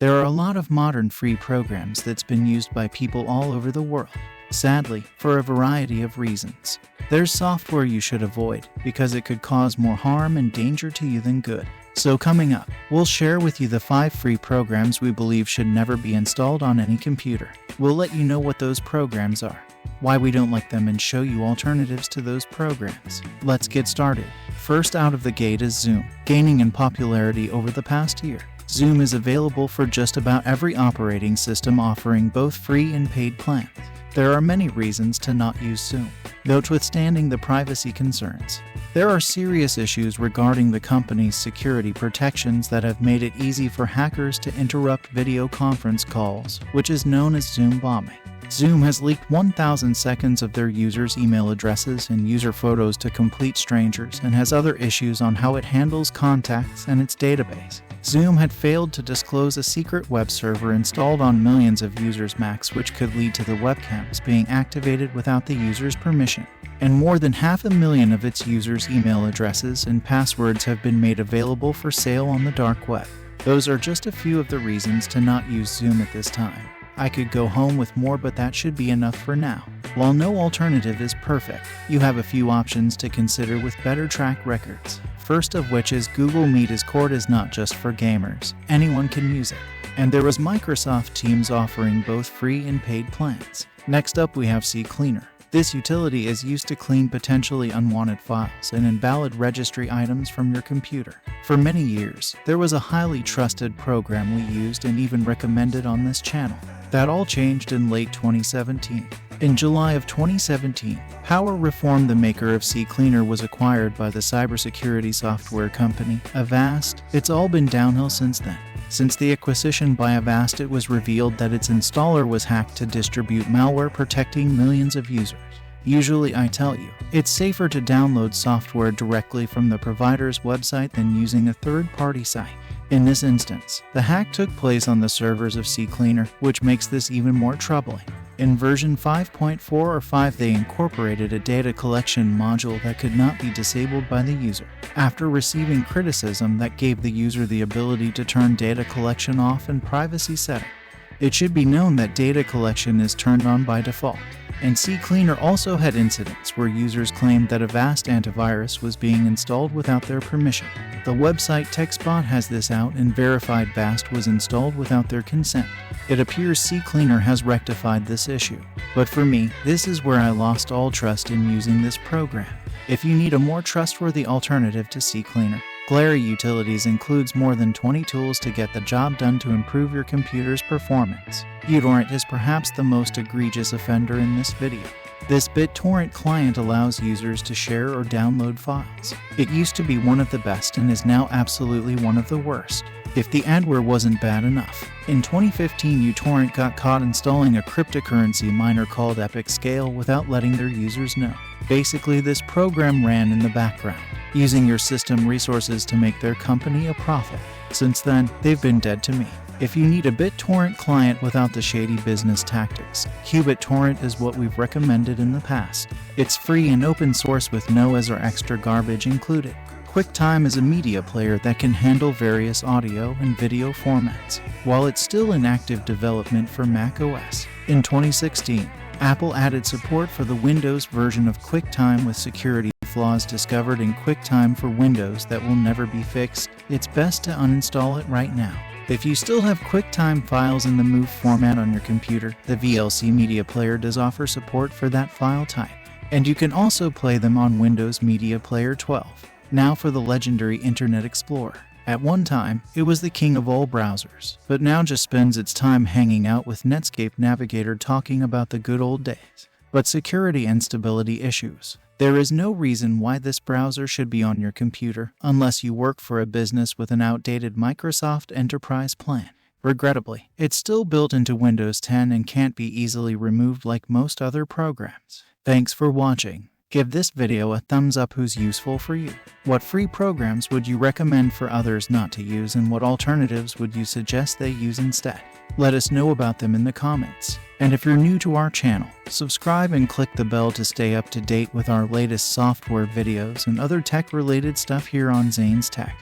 There are a lot of modern free programs that's been used by people all over the world, sadly, for a variety of reasons. There's software you should avoid because it could cause more harm and danger to you than good. So coming up, we'll share with you the 5 free programs we believe should never be installed on any computer. We'll let you know what those programs are, why we don't like them, and show you alternatives to those programs. Let's get started. First out of the gate is Zoom, gaining in popularity over the past year. Zoom is available for just about every operating system, offering both free and paid plans. There are many reasons to not use Zoom, notwithstanding the privacy concerns. There are serious issues regarding the company's security protections that have made it easy for hackers to interrupt video conference calls, which is known as Zoom bombing. Zoom has leaked 1,000 seconds of their users' email addresses and user photos to complete strangers, and has other issues on how it handles contacts and its database. Zoom had failed to disclose a secret web server installed on millions of users' Macs, which could lead to the webcams being activated without the user's permission. And more than 500,000 of its users' email addresses and passwords have been made available for sale on the dark web. Those are just a few of the reasons to not use Zoom at this time. I could go home with more, but that should be enough for now. While no alternative is perfect, you have a few options to consider with better track records. First of which is Google Meet. Discord is not just for gamers. Anyone can use it. And there was Microsoft Teams offering both free and paid plans. Next up we have CCleaner. This utility is used to clean potentially unwanted files and invalid registry items from your computer. For many years, there was a highly trusted program we used and even recommended on this channel. That all changed in late 2017. In July of 2017, Power Reform, the maker of CCleaner, was acquired by the cybersecurity software company Avast. It's all been downhill since then. Since the acquisition by Avast, it was revealed that its installer was hacked to distribute malware protecting millions of users. Usually, I tell you, it's safer to download software directly from the provider's website than using a third-party site. In this instance, the hack took place on the servers of CCleaner, which makes this even more troubling. In version 5.4 or 5, they incorporated a data collection module that could not be disabled by the user. After receiving criticism that gave the user the ability to turn data collection off in privacy setting. It should be known that data collection is turned on by default. And CCleaner also had incidents where users claimed that Avast antivirus was being installed without their permission. The website TechSpot has this out and verified Avast was installed without their consent. It appears CCleaner has rectified this issue. But for me, this is where I lost all trust in using this program. If you need a more trustworthy alternative to CCleaner, Glary Utilities includes more than 20 tools to get the job done to improve your computer's performance. qBittorrent is perhaps the most egregious offender in this video. This BitTorrent client allows users to share or download files. It used to be one of the best and is now absolutely one of the worst. If the adware wasn't bad enough, in 2015 uTorrent got caught installing a cryptocurrency miner called Epic Scale without letting their users know. Basically, this program ran in the background, using your system resources to make their company a profit. Since then, they've been dead to me. If you need a BitTorrent client without the shady business tactics, qBittorrent is what we've recommended in the past. It's free and open source with no as or extra garbage included. QuickTime is a media player that can handle various audio and video formats, while it's still in active development for Mac OS. In 2016, Apple added support for the Windows version of QuickTime with security flaws discovered in QuickTime for Windows that will never be fixed. It's best to uninstall it right now. If you still have QuickTime files in the MOV format on your computer, the VLC Media Player does offer support for that file type. And you can also play them on Windows Media Player 12. Now for the legendary Internet Explorer. At one time, it was the king of all browsers, but now just spends its time hanging out with Netscape Navigator talking about the good old days. But security and stability issues. There is no reason why this browser should be on your computer unless you work for a business with an outdated Microsoft Enterprise plan. Regrettably, it's still built into Windows 10 and can't be easily removed like most other programs. Thanks for watching. Give this video a thumbs up who's useful for you. What free programs would you recommend for others not to use, and what alternatives would you suggest they use instead? Let us know about them in the comments. And if you're new to our channel, subscribe and click the bell to stay up to date with our latest software videos and other tech-related stuff here on Zain's Tech.